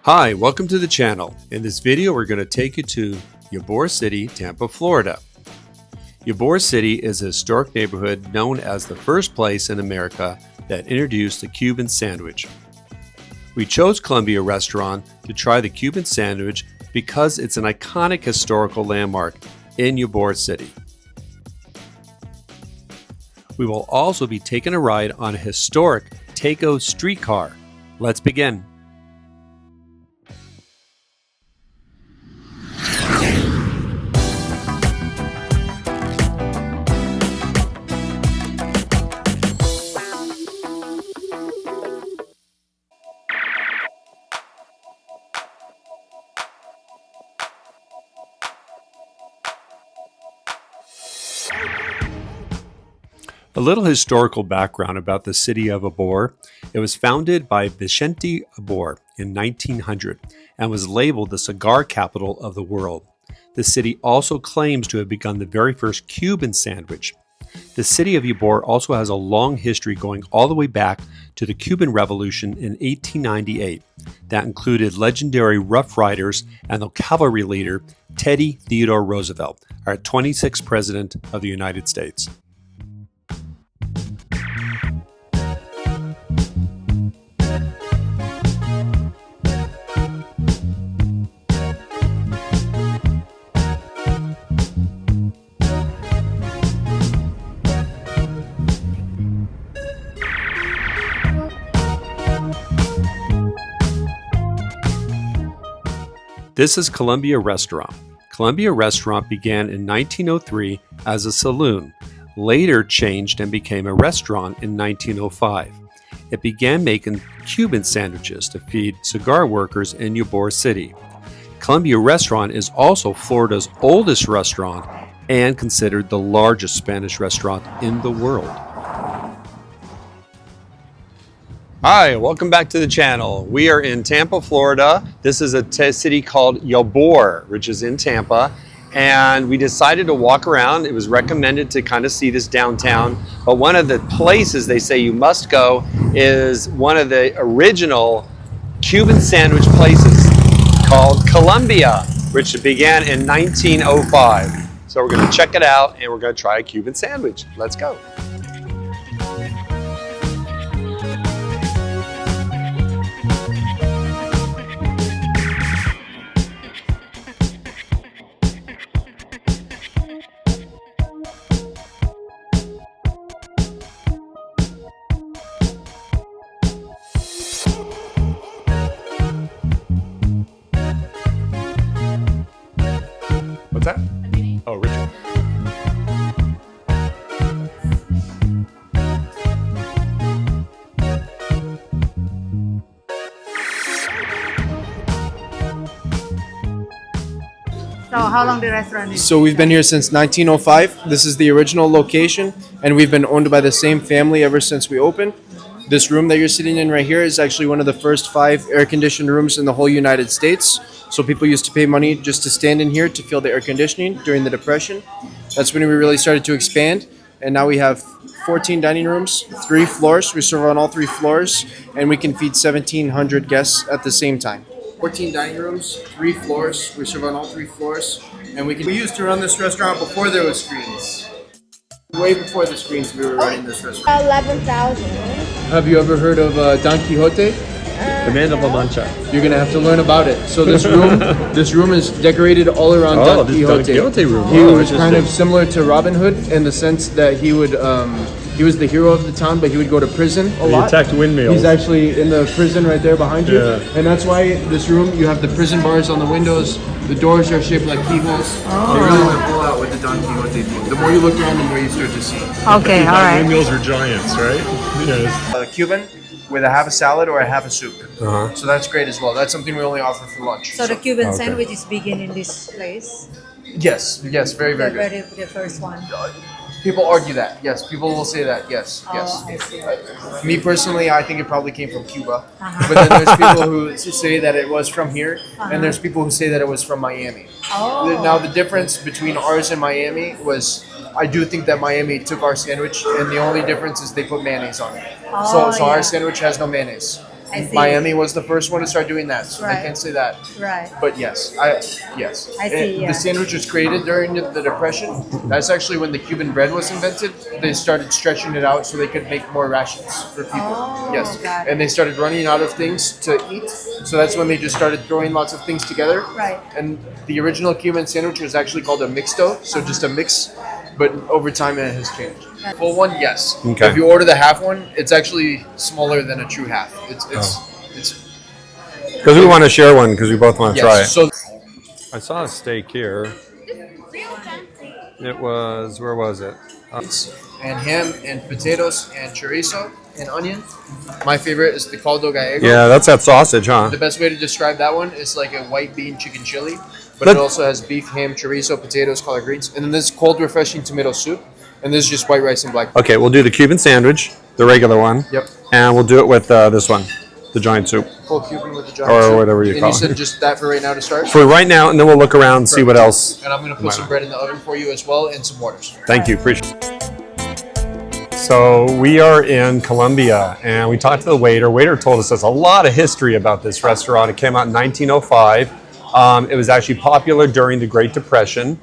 Hi, welcome to the channel. In this video, we're going to take you to Ybor City, Tampa, Florida. Ybor City is a historic neighborhood known as the first place in America that introduced the Cuban sandwich. We chose Columbia Restaurant to try the Cuban sandwich because it's an iconic historical landmark in Ybor City. We will also be taking a ride on a historic taco streetcar. Let's begin. A little historical background about the city of Ybor. It was founded by Vicente Ybor in 1900 and was labeled the cigar capital of the world. The city also claims to have begun the very first Cuban sandwich. The city of Ybor also has a long history going all the way back to the Cuban Revolution in 1898 that included legendary Rough Riders and the cavalry leader Teddy Theodore Roosevelt, our 26th President of the United States. This is Columbia Restaurant. Columbia Restaurant began in 1903 as a saloon, later changed and became a restaurant in 1905. It began making Cuban sandwiches to feed cigar workers in Ybor City. Columbia Restaurant is also Florida's oldest restaurant and considered the largest Spanish restaurant in the world. Hi, welcome back to the channel. We are in Tampa, Florida. This is a city called Ybor, which is in Tampa. And we decided to walk around. It was recommended to kind of see this downtown. But one of the places they say you must go is one of the original Cuban sandwich places called Columbia, which began in 1905. So we're gonna check it out and we're gonna try a Cuban sandwich. Let's go. What's that? Oh, Richard. So how long the restaurant is? So we've been here since 1905. This is the original location, and we've been owned by the same family ever since we opened. This room that you're sitting in right here is actually one of the first 5 air-conditioned rooms in the whole United States. So people used to pay money just to stand in here to feel the air conditioning during the Depression. That's when we really started to expand, and now we have 14 dining rooms, 3 floors. We serve on all 3 floors, and we can feed 1,700 guests at the same time. 14 dining rooms, 3 floors. We serve on all 3 floors, and we used to run this restaurant before there was screens. Way before the screens, we were running this restaurant. 11,000. Have you ever heard of Don Quixote? The Man of La Mancha. You're gonna have to learn about it. So this room is decorated all around Don Quixote. Don Quixote room. He was kind of similar to Robin Hood in the sense that he was the hero of the town, but he would go to prison a lot. He attacked windmills. He's actually in the prison right there behind you. Yeah. And that's why this room, you have the prison bars on the windows. The doors are shaped like keyholes. They really want to pull out with the Don Quixote theme. The more you look around, the more you start to see. Okay, all right. Windmills are giants, right? Yes. Cuban with a half a salad or a half a soup. So that's great as well. That's something we only offer for lunch. So the Cuban sandwich is begin in this place? Yes, very, very good. The first one. People argue that. Yes, people will say that. Yes, yes. I see. Me personally, I think it probably came from Cuba. But then there's people who say that it was from here, and there's people who say that it was from Miami. Now the difference between ours and Miami was, I do think that Miami took our sandwich, and the only difference is they put mayonnaise on it. So our sandwich has no mayonnaise. I see. Miami was the first one to start doing that, so Right. I can't say that. Right. But yes. I see, yeah. The sandwich was created during the Depression. That's actually when the Cuban bread was invented. They started stretching it out so they could make more rations for people. Oh, yes. got it. And they started running out of things to eat, so that's when they just started throwing lots of things together. Right. And the original Cuban sandwich was actually called a mixto, so just a mix. But over time, it has changed. Full one, yes. Okay. If you order the half one, it's actually smaller than a true half. It's Because we want to share one because we both want to try it. So I saw a steak here. It was, where was it? and ham and potatoes and chorizo and onion. My favorite is the caldo gallego. Yeah, that's that sausage, huh? The best way to describe that one is like a white bean chicken chili, but Let- it also has beef, ham, chorizo, potatoes, collard greens, and then this cold, refreshing tomato soup, and this is just white rice and black. Okay, we'll do the Cuban sandwich, the regular one. Yep. And we'll do it with this one, the giant soup. Full Cuban with the giant Or soup. whatever you and call you said it. just that for right now to start. For right now, and then we'll look around and see what else. And I'm gonna put some bread in the oven for you as well, and some waters. Thank you, appreciate it. So we are in Colombia, and we talked to the waiter. Waiter told us there's a lot of history about this restaurant. It came out in 1905. It was actually popular during the Great Depression.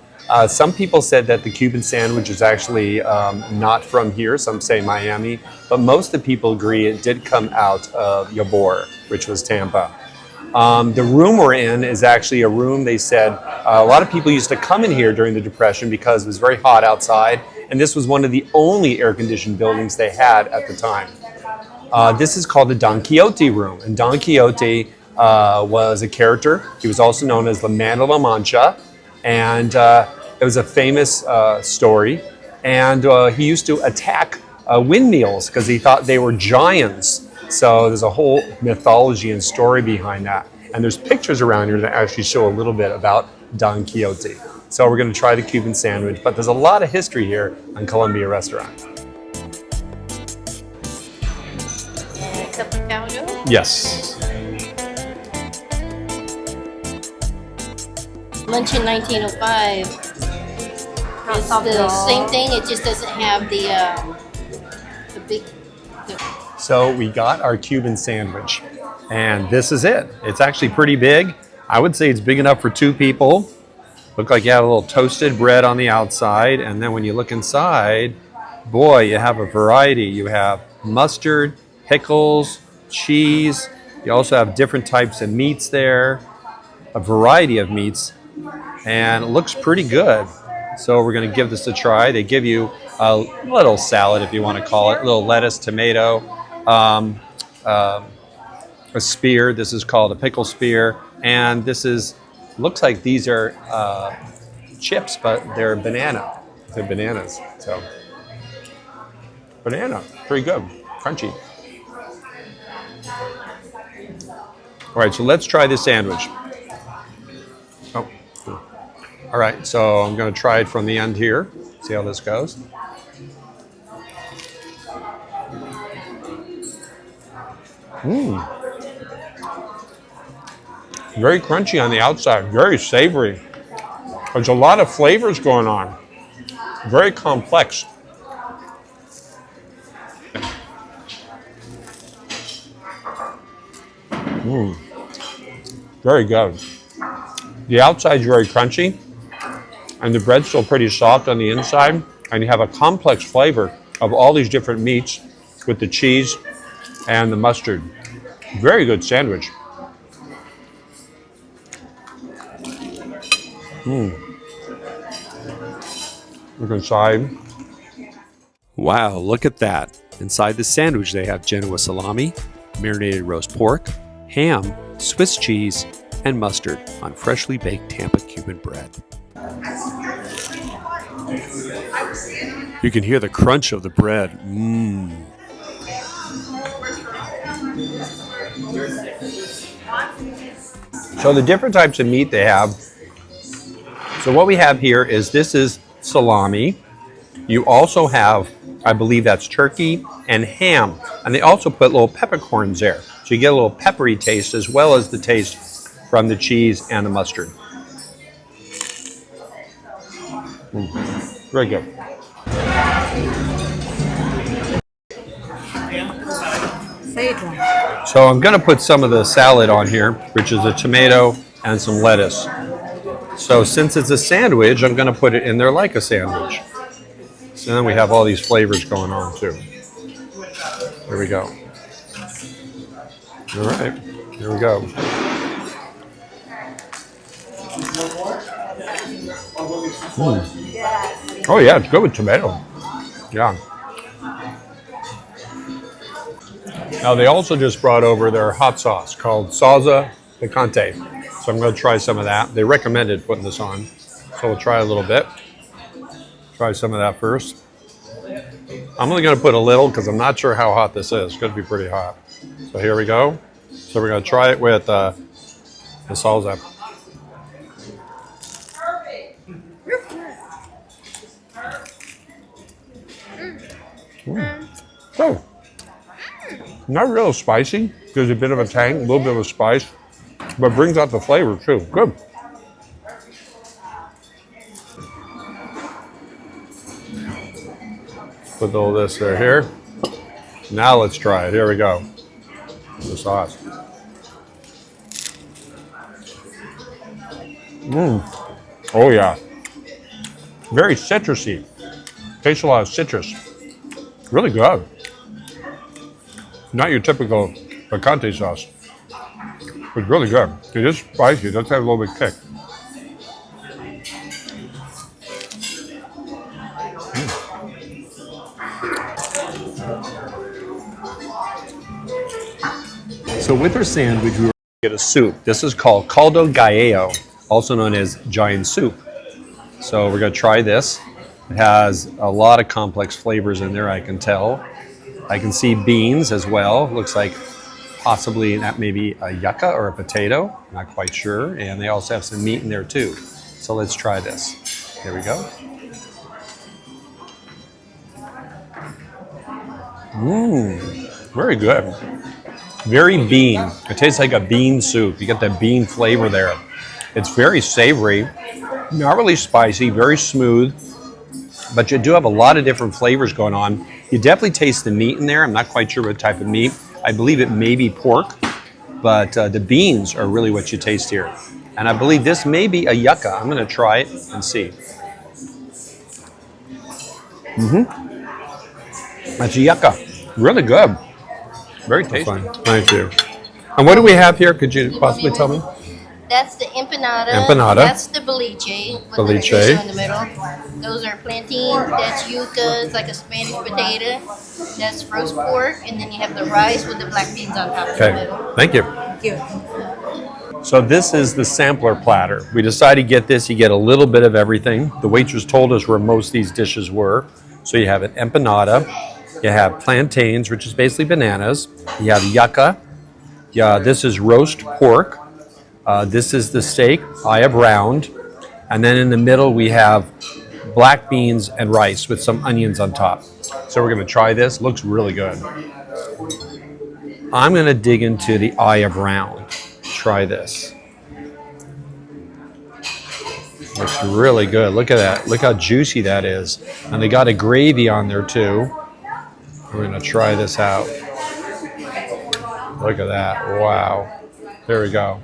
Some people said that the Cuban sandwich is actually not from here. Some say Miami, but most of the people agree it did come out of Ybor, which was Tampa. The room we're in is actually a room they said a lot of people used to come in here during the Depression because it was very hot outside, and this was one of the only air-conditioned buildings they had at the time. This is called the Don Quixote room, and Don Quixote was a character. He was also known as the Man of La Mancha, and it was a famous story. And he used to attack windmills because he thought they were giants. So there's a whole mythology and story behind that. And there's pictures around here that actually show a little bit about Don Quixote. So we're going to try the Cuban sandwich, but there's a lot of history here on Colombia Restaurant. Yes. Lunch in 1905 is the same thing. It just doesn't have the big. So we got our Cuban sandwich, and this is it. It's actually pretty big. I would say it's big enough for 2 people. Look like you have a little toasted bread on the outside, and then when you look inside, boy, you have a variety. You have mustard, pickles, cheese. You also have different types of meats there, a variety of meats, and it looks pretty good. So we're going to give this a try. They give you a little salad, if you want to call it, a little lettuce, tomato, a spear. This is called a pickle spear, and this is looks like these are chips, but they're banana. They're bananas. So banana, pretty good, crunchy. All right, so let's try this sandwich. Oh, all right. So I'm going to try it from the end here. See how this goes. Very crunchy on the outside, very savory. There's a lot of flavors going on. Very complex. Very good. The outside's very crunchy, and the bread's still pretty soft on the inside, and you have a complex flavor of all these different meats with the cheese and the mustard. Very good sandwich. Look inside. Wow, look at that. Inside the sandwich they have Genoa salami, marinated roast pork, ham, Swiss cheese, and mustard on freshly baked Tampa Cuban bread. You can hear the crunch of the bread. So the different types of meat they have. So what we have here is this is salami. You also have, I believe that's turkey and ham. And they also put little peppercorns there. So you get a little peppery taste as well as the taste from the cheese and the mustard. Very good. So I'm going to put some of the salad on here, which is a tomato and some lettuce. So since it's a sandwich, I'm going to put it in there like a sandwich. So then we have all these flavors going on too. There we go. All right, here we go. Oh yeah, it's good with tomato. Yeah. Now they also just brought over their hot sauce called salsa picante. So I'm going to try some of that. They recommended putting this on. So we'll try a little bit. Try some of that first. I'm only going to put a little because I'm not sure how hot this is. It's going to be pretty hot. So here we go. So we're going to try it with the salsa. So, not real spicy. Gives a bit of a tang, a little bit of a spice, but brings out the flavor too. Good. Put all this here. Now let's try it. Here we go. The sauce. Oh yeah. Very citrusy. Tastes a lot of citrus. Really good. Not your typical picante sauce. It's really good. It is spicy. It does have a little bit kick. So with our sandwich, we were going to get a soup. This is called caldo gallego, also known as giant soup. So we're going to try this. It has a lot of complex flavors in there, I can tell. I can see beans as well. Looks like possibly that may be a yucca or a potato. Not quite sure. And they also have some meat in there too. So let's try this. Here we go. Very good. Very bean. It tastes like a bean soup. You get that bean flavor there. It's very savory, not really spicy, very smooth. But you do have a lot of different flavors going on. You definitely taste the meat in there. I'm not quite sure what type of meat. I believe it may be pork, but the beans are really what you taste here. And I believe this may be a yucca. I'm going to try it and see. That's a yucca. Really good. Very tasty. Thank you. And what do we have here? Could you possibly tell me? That's the empanada. Empanada. That's the boliche. With Boliche. the fish in the middle. Those are plantains. That's yucca. It's like a Spanish potato. That's roast pork. And then you have the rice with the black beans on top of the middle. Thank you. Thank you. So this is the sampler platter. We decided to get this. You get a little bit of everything. The waitress told us where most of these dishes were. So you have an empanada. You have plantains, which is basically bananas. You have yucca. Yeah, this is roast pork. This is the steak, I have round. And then in the middle, we have black beans and rice with some onions on top. So we're going to try this. Looks really good. I'm going to dig into the eye of round. Try this. Looks really good. Look at that. Look how juicy that is. And they got a gravy on there too. We're going to try this out. Look at that. Wow. There we go.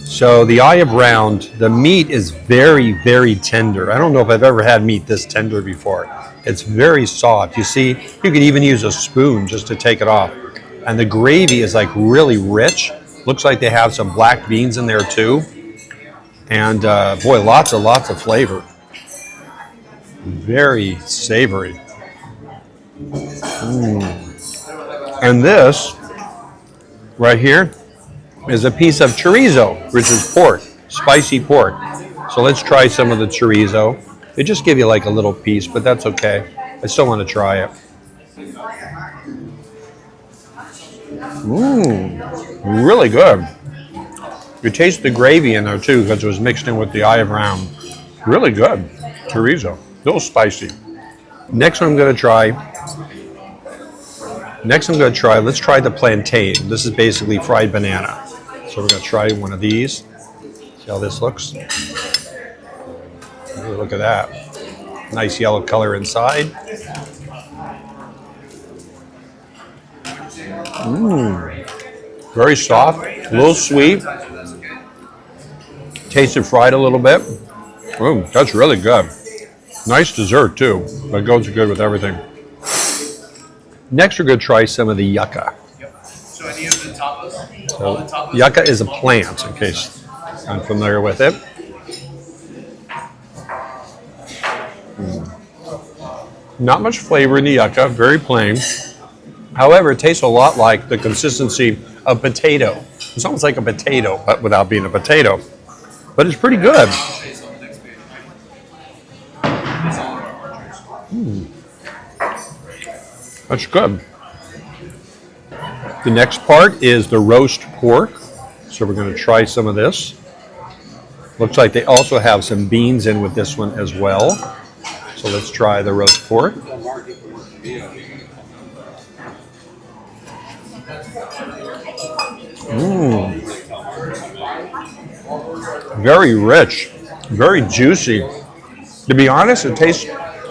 So the eye of round, the meat is very, very tender. I don't know if I've ever had meat this tender before. It's very soft. You see, you could even use a spoon just to take it off. And the gravy is like really rich. Looks like they have some black beans in there too. And boy, lots of flavor. Very savory. And this right here is a piece of chorizo, which is pork, spicy pork. So let's try some of the chorizo. They just give you like a little piece, but that's okay. I still want to try it. Really good. You taste the gravy in there too because it was mixed in with the eye of round. Really good. Chorizo. A little spicy. Next one I'm going to try, let's try the plantain. This is basically fried banana. So we're going to try one of these. See how this looks? Ooh, look at that. Nice yellow color inside. Very soft, a little sweet. Tasted fried a little bit. Ooh, that's really good. Nice dessert too. That goes good with everything. Next, we're going to try some of the yucca. So any of the tapas? So, yucca is a plant, in case I'm familiar with it. Not much flavor in the yucca, very plain. However, it tastes a lot like the consistency of potato. It's almost like a potato, but without being a potato. But it's pretty good. That's good. The next part is the roast pork. So we're going to try some of this. Looks like they also have some beans in with this one as well. So let's try the roast pork. Very rich, very juicy. To be honest, it tastes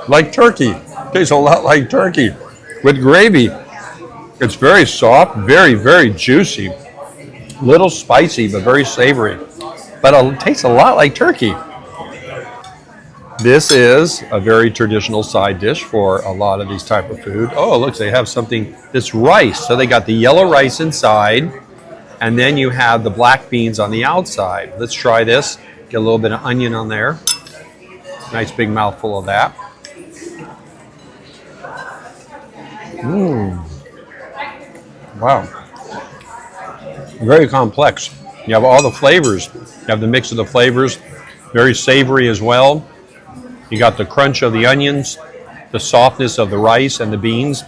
like turkey. It tastes a lot like turkey with gravy. It's very soft, very, very juicy. Little spicy, but very savory. But it tastes a lot like turkey. This is a very traditional side dish for a lot of these type of food. Oh, look, they have something, this rice. So they got the yellow rice inside, and then you have the black beans on the outside. Let's try this. Get a little bit of onion on there. Nice big mouthful of that. Wow. Very complex. You have all the flavors. You have the mix of the flavors. Very savory as well. You got the crunch of the onions, the softness of the rice and the beans.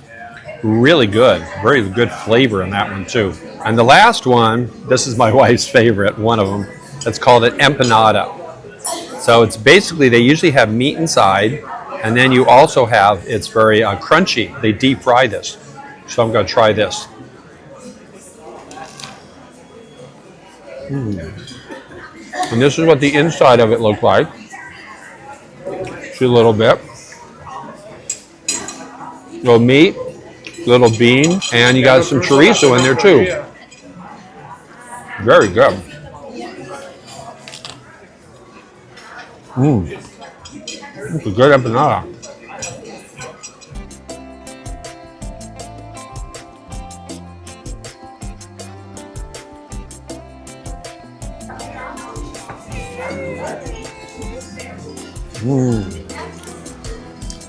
Really good. Very good flavor in that one too. And the last one, this is my wife's favorite, one of them. It's called an empanada. So it's basically, they usually have meat inside, and then you also have, it's very crunchy. They deep fry this. So I'm going to try this. And this is what the inside of it looked like. See a little bit. Little meat, little bean, and you got some chorizo in there too. Very good. It's a good empanada.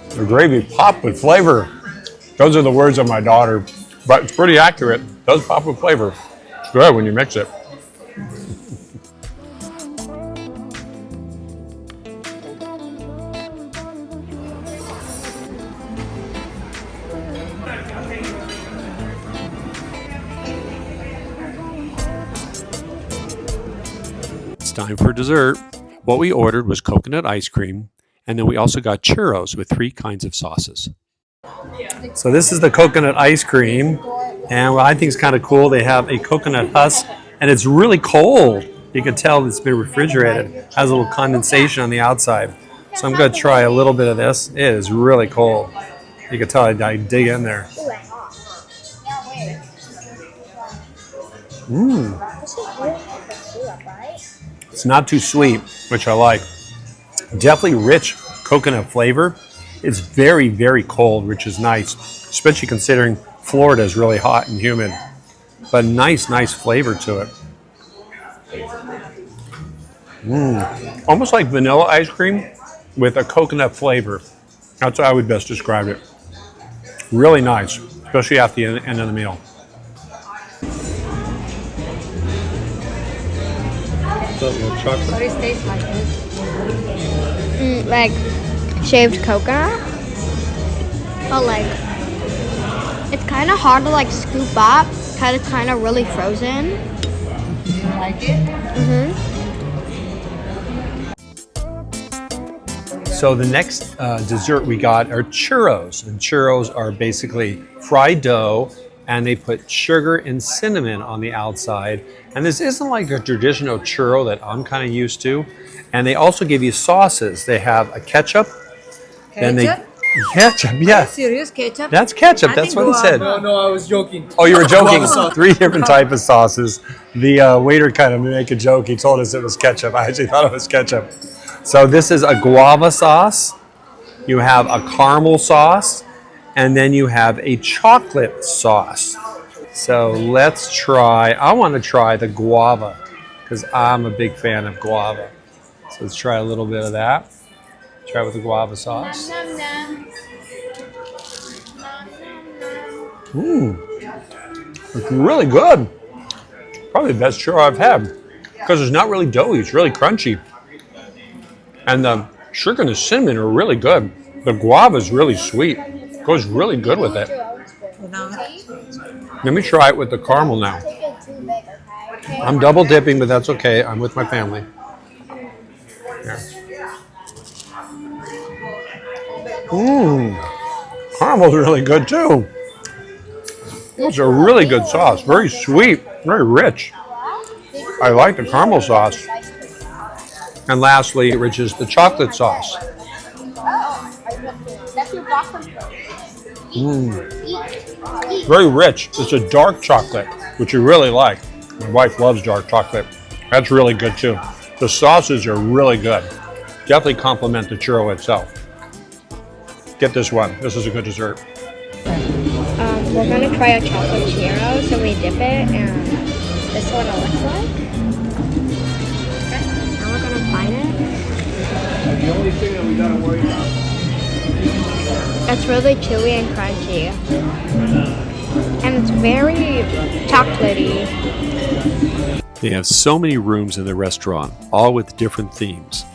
The gravy popped with flavor. Those are the words of my daughter, but it's pretty accurate. It does pop with flavor. It's good when you mix it. It's time for dessert. What we ordered was coconut ice cream, and then we also got churros with 3 kinds of sauces. So this is the coconut ice cream, and what I think is kind of cool, they have a coconut husk, and it's really cold. You can tell it's been refrigerated. It has a little condensation on the outside. So I'm going to try a little bit of this. It is really cold. You can tell I dig in there. It's not too sweet, which I like. Definitely rich coconut flavor. It's very, very cold, which is nice, especially considering Florida is really hot and humid. But nice, nice flavor to it. Almost like vanilla ice cream with a coconut flavor. That's how I would best describe it. Really nice, especially at the end of the meal. What does it taste like? Like shaved coconut, but like it's kind of hard to like scoop up because it's kind of really frozen. You like it? So the next dessert we got are churros, and churros are basically fried dough, and they put sugar and cinnamon on the outside. And this isn't like a traditional churro that I'm kind of used to. And they also give you sauces. They have a ketchup, And Ketchup? ketchup, yeah. Serious ketchup? That's ketchup. I That's think what he said. guava. No, I was joking. Oh, you were joking. Guava sauce. 3 different type of sauces. The waiter kind of made a joke. He told us it was ketchup. I actually thought it was ketchup. So this is a guava sauce. You have a caramel sauce, and then you have a chocolate sauce. So let's try. I want to try the guava because I'm a big fan of guava. So let's try a little bit of that. Try it with the guava sauce. It's really good. Probably the best churro I've had because it's not really doughy. It's really crunchy. And the sugar and the cinnamon are really good. The guava is really sweet. Goes really good with it. Let me try it with the caramel now. I'm double dipping, but that's okay. I'm with my family. Yeah. Caramel's really good too. It's a really good sauce. Very sweet, very rich. I like the caramel sauce. And lastly, which is the chocolate sauce. Very rich. It's a dark chocolate, which you really like. My wife loves dark chocolate. That's really good too. The sauces are really good. Definitely complement the churro itself. Get this one. This is a good dessert. We're gonna try a chocolate churro, so we dip it, and this is what it looks like. Now we're gonna bite it. The only thing that we gotta worry about. It's really chewy and crunchy, and it's very chocolatey. They have so many rooms in the restaurant, all with different themes.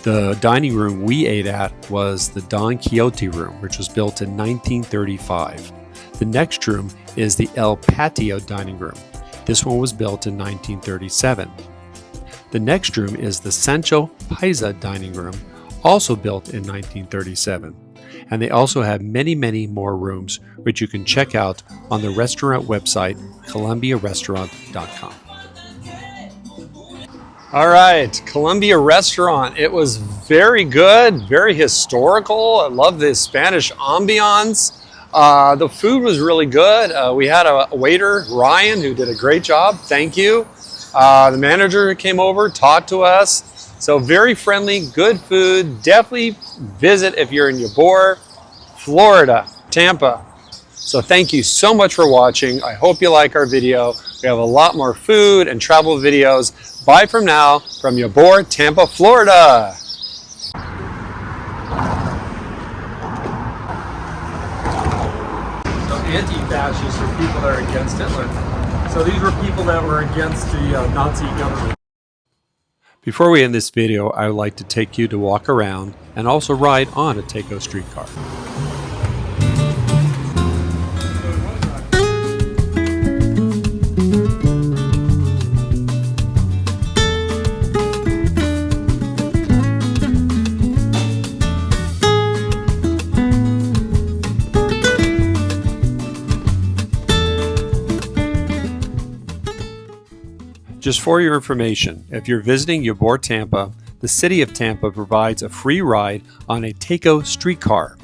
The dining room we ate at was the Don Quixote room, which was built in 1935. The next room is the El Patio dining room. This one was built in 1937. The next room is the Sancho Paisa dining room, also built in 1937. And they also have many, many more rooms, which you can check out on the restaurant website, columbiarestaurant.com. All right, Columbia Restaurant. It was very good, very historical. I love the Spanish ambiance. The food was really good. We had a waiter, Ryan, who did a great job. Thank you. The manager came over, talked to us. So very friendly, good food. Definitely visit if you're in Ybor, Florida, Tampa. So thank you so much for watching. I hope you like our video. We have a lot more food and travel videos. Bye from now from Ybor, Tampa, Florida. Anti-fascists are people that are against Hitler. So these were people that were against the Nazi government. Before we end this video, I would like to take you to walk around and also ride on a Taco streetcar. Just for your information, if you're visiting Ybor, Tampa, the city of Tampa provides a free ride on a Taco streetcar.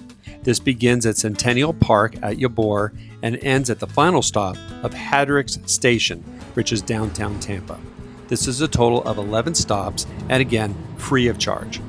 This begins at Centennial Park at Ybor and ends at the final stop of Hadrick's Station, which is downtown Tampa. This is a total of 11 stops and again, free of charge.